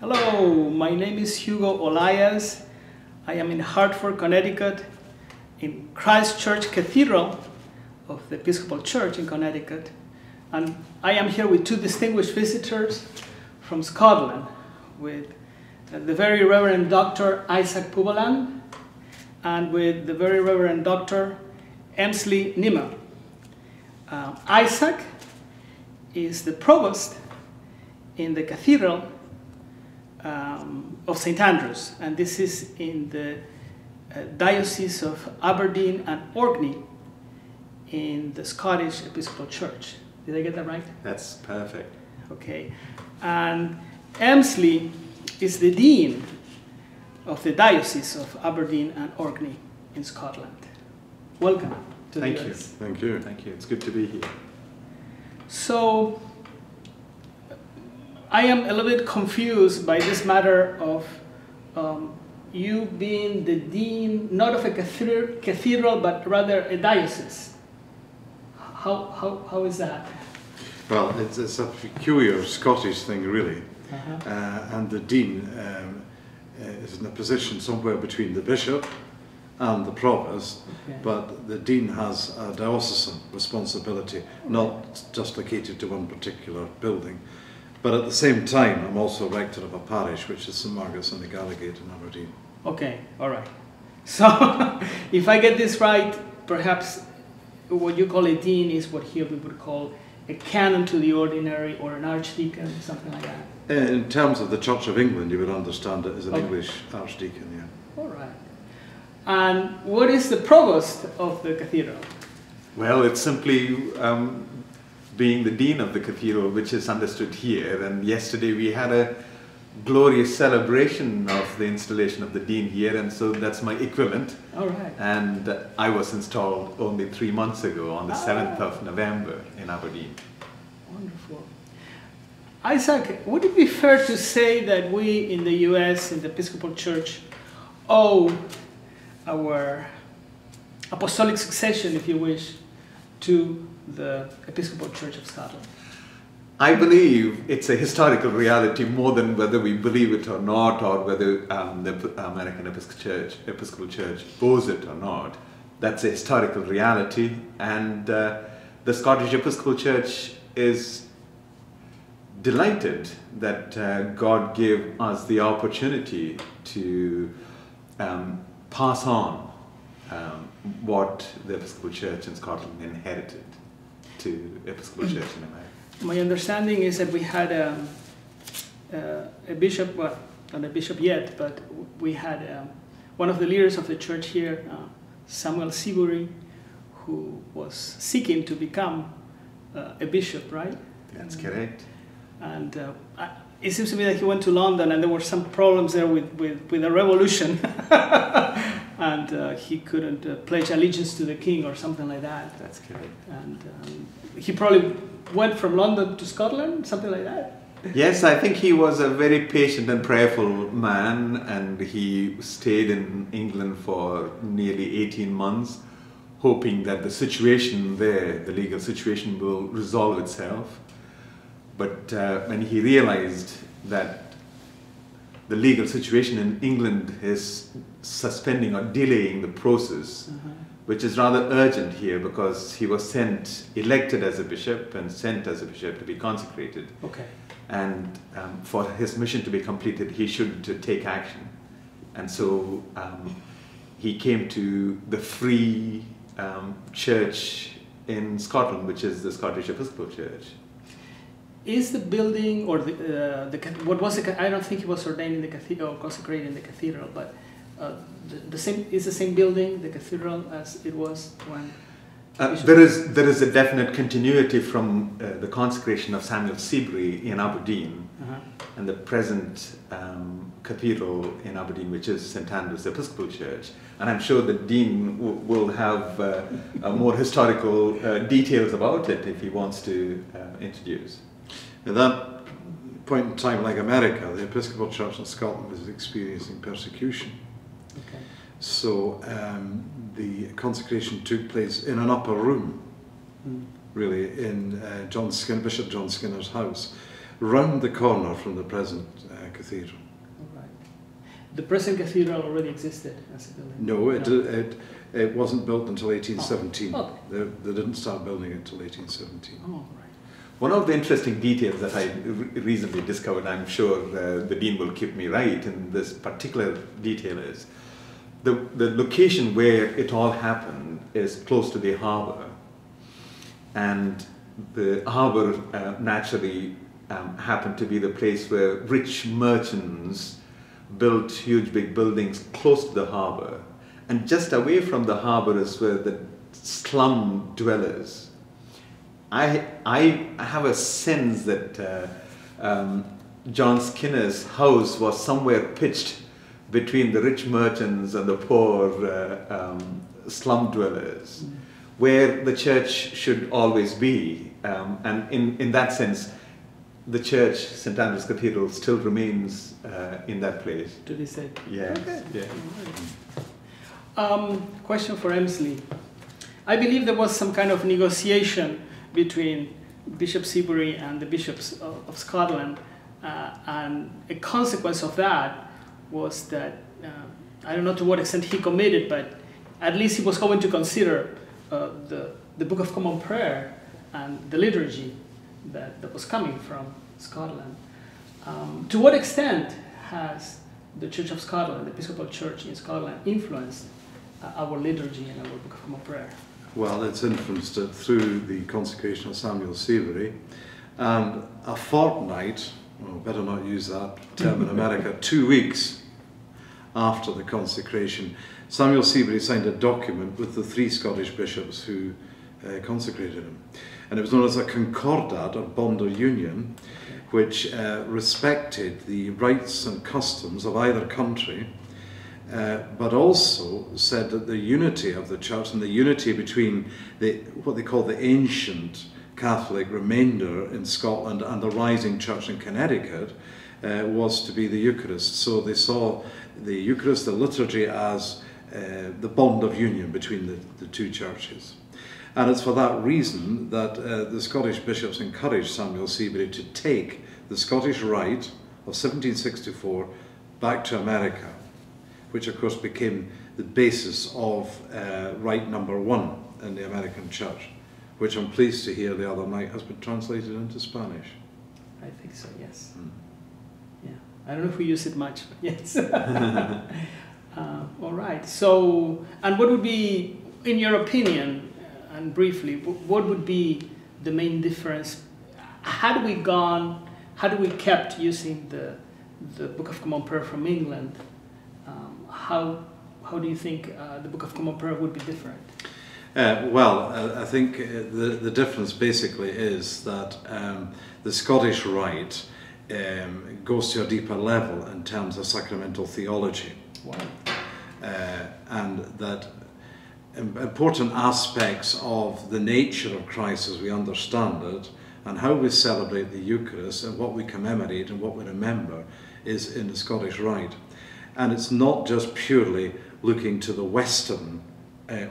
Hello, my name is Hugo Olayas. I am in Hartford, Connecticut, in Christ Church Cathedral of the Episcopal Church in Connecticut. And I am here with two distinguished visitors from Scotland, with the Very Reverend Dr. Isaac Poobalan and with the Very Reverend Dr. Emsley Nimmo. Isaac is the provost in the Cathedral of St. Andrews, and this is in the Diocese of Aberdeen and Orkney in the Scottish Episcopal Church. Did I get that right? That's perfect. Okay. And Emsley is the Dean of the Diocese of Aberdeen and Orkney in Scotland. Welcome to the US. Thank you. Thank you. It's good to be here. So, I am a little bit confused by this matter of you being the dean, not of a cathedral, but rather a diocese. How is that? Well, it's a peculiar Scottish thing, really. And the dean is in a position somewhere between the bishop and the provost, but the dean has a diocesan responsibility, not just located to one particular building. But at the same time, I'm also rector of a parish, which is St. Margaret's in the Gallowgate in Aberdeen. Okay, all right. So, if I get this right, perhaps what you call a dean is what here we would call a canon to the ordinary or an archdeacon, something like that. In terms of the Church of England, you would understand it as an English archdeacon, yeah. All right. And what is the provost of the cathedral? Well, it's simply being the dean of the cathedral, which is understood here. And yesterday we had a glorious celebration of the installation of the dean here, and so that's my equivalent. All right. And I was installed only 3 months ago on the 7th of November in Aberdeen. Wonderful. Isaac, would it be fair to say that we in the US, in the Episcopal Church, owe our apostolic succession, if you wish, to the Episcopal Church of Scotland? I believe it's a historical reality more than whether we believe it or not, or whether the American Episcopal Church owes it or not. That's a historical reality, and the Scottish Episcopal Church is delighted that God gave us the opportunity to pass on what the Episcopal Church in Scotland inherited to the Episcopal Church in America. My understanding is that we had a bishop, well, not a bishop yet, but we had one of the leaders of the church here, Samuel Seabury, who was seeking to become a bishop, right? That's correct. And it seems to me that he went to London and there were some problems there with a revolution. And he couldn't pledge allegiance to the king or something like that. That's correct. And he probably went from London to Scotland, something like that. Yes, I think he was a very patient and prayerful man, and he stayed in England for nearly 18 months, hoping that the situation there, the legal situation, will resolve itself. But when he realized that the legal situation in England is suspending or delaying the process, which is rather urgent here because he was elected as a bishop and sent as a bishop to be consecrated. Okay. And for his mission to be completed, he should take action. And so he came to the Free Church in Scotland, which is the Scottish Episcopal Church. Is the building, or what was the? I don't think he was ordained in the cathedral or consecrated in the cathedral, but the same building, the cathedral, as it was when. There is a definite continuity from the consecration of Samuel Seabury in Aberdeen, and the present cathedral in Aberdeen, which is St. Andrews Episcopal Church. And I'm sure the Dean will have more historical details about it if he wants to introduce. At that point in time, like America, the Episcopal Church in Scotland was experiencing persecution. Okay. So the consecration took place in an upper room, really, in Bishop John Skinner's house. round the corner from the present cathedral. All right. The present cathedral already existed as a building? No, it wasn't built until 1817. Oh. They didn't start building it until 1817. Oh, right. One of the interesting details that I recently discovered, I'm sure the Dean will keep me right in this particular detail, is the location where it all happened is close to the harbour. And the harbour naturally happened to be the place where rich merchants built huge big buildings close to the harbour. And just away from the harbour is where the slum dwellers. I have a sense that John Skinner's house was somewhere pitched between the rich merchants and the poor slum dwellers, where the church should always be. And in that sense, the church, St. Andrew's Cathedral, still remains in that place. To this day? Yes. Okay. Yeah. Question for Emsley. I believe there was some kind of negotiation between Bishop Seabury and the bishops of Scotland, and a consequence of that was that, I don't know to what extent he committed, but at least he was going to consider the Book of Common Prayer and the liturgy that was coming from Scotland. To what extent has the Church of Scotland, the Episcopal Church in Scotland, influenced our liturgy and our Book of Common Prayer? Well, it's influenced it through the consecration of Samuel Seabury, and a fortnight, well, better not use that term in America, 2 weeks after the consecration, Samuel Seabury signed a document with the 3 Scottish bishops who consecrated him. And it was known as a concordat, or bond or union, which respected the rights and customs of either country, but also said that the unity of the church and the unity between what they call the ancient Catholic remainder in Scotland and the rising church in Connecticut was to be the Eucharist. So they saw the Eucharist, the liturgy, as the bond of union between the two churches. And it's for that reason that the Scottish bishops encouraged Samuel Seabury to take the Scottish Rite of 1764 back to America, which of course became the basis of Rite number 1 in the American Church, which I'm pleased to hear the other night has been translated into Spanish. I think so, yes. Yeah, I don't know if we use it much, but yes. All right, so, and what would be, in your opinion, and briefly, what would be the main difference? Had we kept using the Book of Common Prayer from England, how do you think the Book of Common Prayer would be different? I think the difference basically is that the Scottish Rite goes to a deeper level in terms of sacramental theology. Wow. And that important aspects of the nature of Christ as we understand it, and how we celebrate the Eucharist and what we commemorate and what we remember, is in the Scottish Rite. And it's not just purely looking to the Western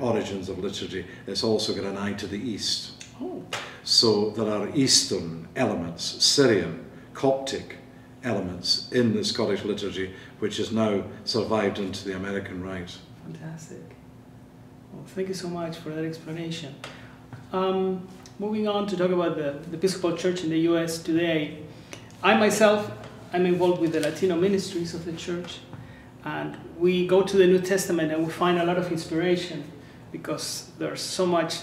origins of liturgy, it's also got an eye to the East. Oh. So there are Eastern elements, Syrian, Coptic elements in the Scottish liturgy, which has now survived into the American Rite. Fantastic. Well, thank you so much for that explanation. Moving on to talk about the Episcopal Church in the US today. I myself am involved with the Latino ministries of the church, and we go to the New Testament and we find a lot of inspiration because there's so much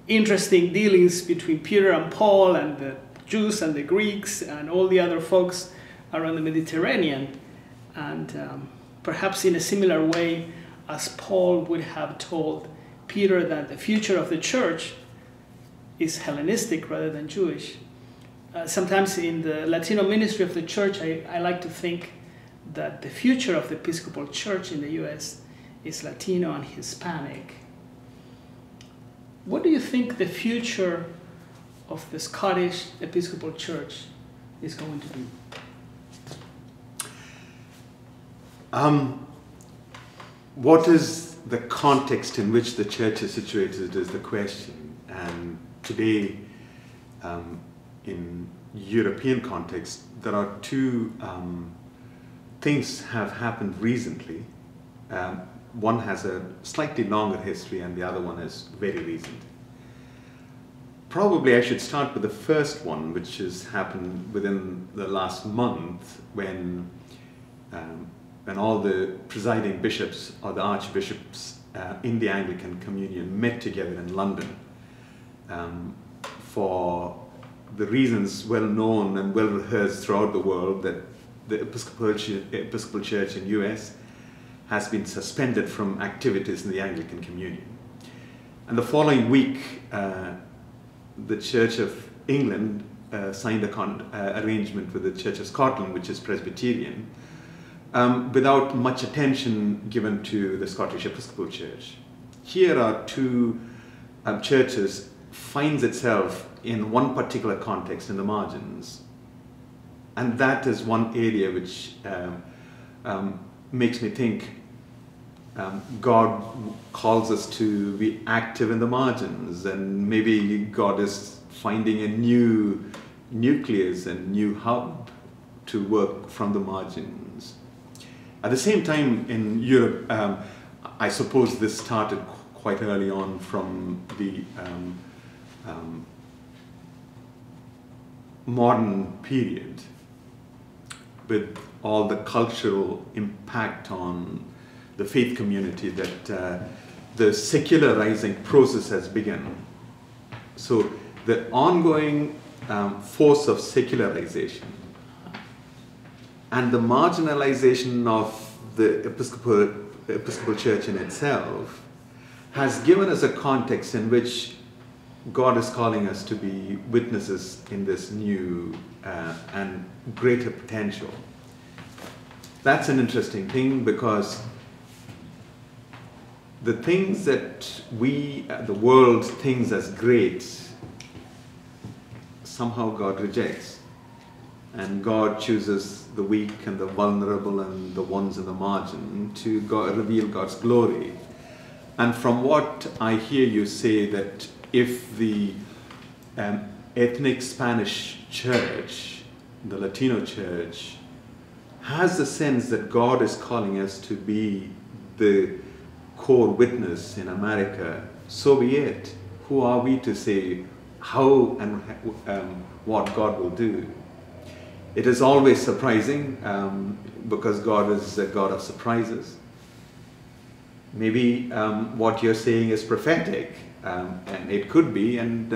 interesting dealings between Peter and Paul and the Jews and the Greeks and all the other folks around the Mediterranean. And perhaps in a similar way as Paul would have told Peter that the future of the church is Hellenistic rather than Jewish. Sometimes in the Latino ministry of the church, I like to think that the future of the Episcopal Church in the US is Latino and Hispanic. What do you think the future of the Scottish Episcopal Church is going to be? What is the context in which the church is situated is the question. And today, in European context, there are two things have happened recently. One has a slightly longer history and the other one is very recent. Probably I should start with the first one, which has happened within the last month when all the presiding bishops or the archbishops in the Anglican Communion met together in London for the reasons well known and well rehearsed throughout the world that the Episcopal Church in US has been suspended from activities in the Anglican Communion. And the following week, the Church of England signed a arrangement with the Church of Scotland, which is Presbyterian, without much attention given to the Scottish Episcopal Church. Here are two churches finds itself in one particular context in the margins. And that is one area which makes me think God calls us to be active in the margins, and maybe God is finding a new nucleus and new hub to work from the margins. At the same time in Europe, I suppose this started quite early on from the modern period, with all the cultural impact on the faith community that the secularizing process has begun. So the ongoing force of secularization and the marginalization of the Episcopal Church in itself has given us a context in which God is calling us to be witnesses in this new and greater potential. That's an interesting thing, because the things that the world thinks as great, somehow God rejects. And God chooses the weak and the vulnerable and the ones in the margin to reveal God's glory. And from what I hear you say, that if the ethnic Spanish church, the Latino church, has the sense that God is calling us to be the core witness in America, so be it. Who are we to say how and what God will do? It is always surprising, because God is a God of surprises. Maybe what you're saying is prophetic, and it could be, and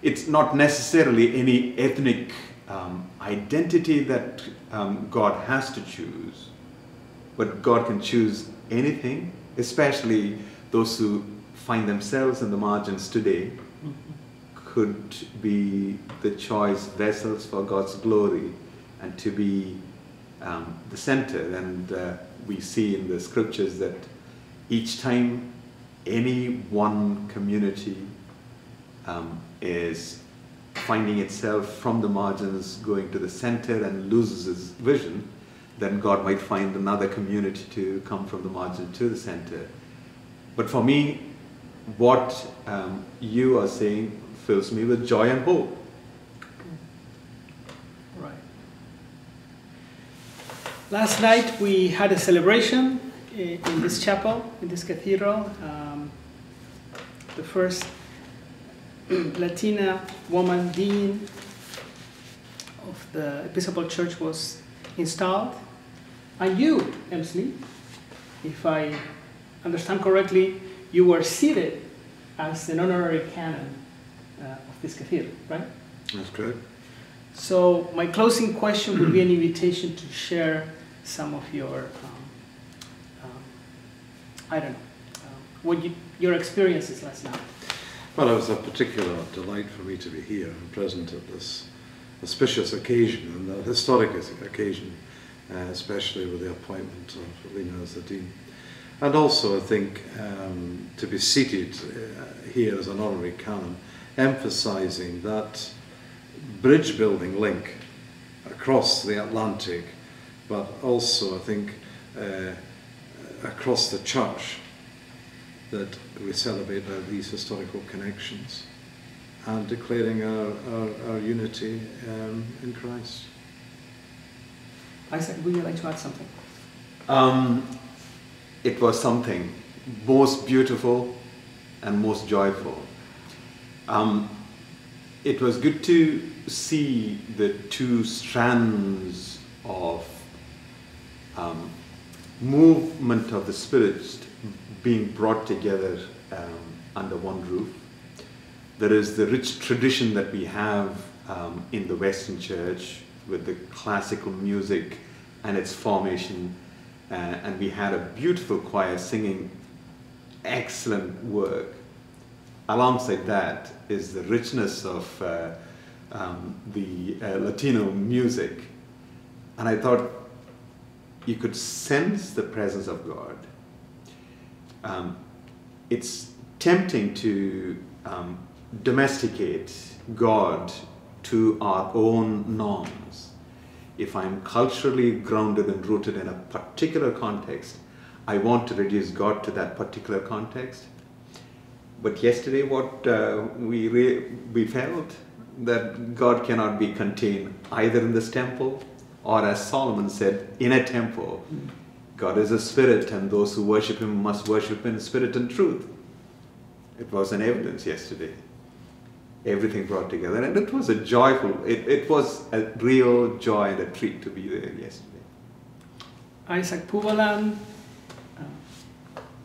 it's not necessarily any ethnic identity that God has to choose, but God can choose anything, especially those who find themselves in the margins today could be the choice vessels for God's glory and to be the center. And we see in the scriptures that each time any one community is finding itself from the margins going to the center and loses its vision, then God might find another community to come from the margin to the center. But for me, what you are saying fills me with joy and hope. Right. Last night we had a celebration in this chapel, in this cathedral. The first Latina woman dean of the Episcopal Church was installed. And you, Emsley, if I understand correctly, you were seated as an honorary canon of this cathedral, right? That's correct. So my closing question would be an invitation to share some of your, your experiences last night. Well, it was a particular delight for me to be here and present at this auspicious occasion, and a historic occasion, especially with the appointment of Lena as the Dean. And also, I think, to be seated here as an honorary canon, emphasising that bridge-building link across the Atlantic, but also, I think, across the church, that we celebrate these historical connections. and declaring our unity in Christ. Isaac, would you like to add something? It was something most beautiful and most joyful. It was good to see the two strands of movement of the Spirit being brought together under one roof. There is the rich tradition that we have in the Western Church with the classical music and its formation, and we had a beautiful choir singing excellent work. Alongside that is the richness of the Latino music, and I thought you could sense the presence of God. It's tempting to domesticate God to our own norms. If I'm culturally grounded and rooted in a particular context, I want to reduce God to that particular context. But yesterday what we felt that God cannot be contained either in this temple or, as Solomon said, in a temple. God is a spirit, and those who worship him must worship in spirit and truth. It was an evidence yesterday. Everything brought together, and it was a joyful, it was a real joy and a treat to be there yesterday. Isaac Poobalan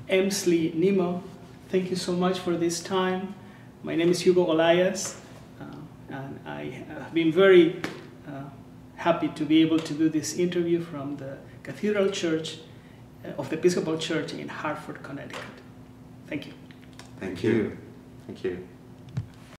Emsley Nimmo, thank you so much for this time. My name is Hugo Olayas, and I have been very happy to be able to do this interview from the Cathedral Church of the Episcopal Church in Hartford, Connecticut. Thank you. Thank you. Thank you.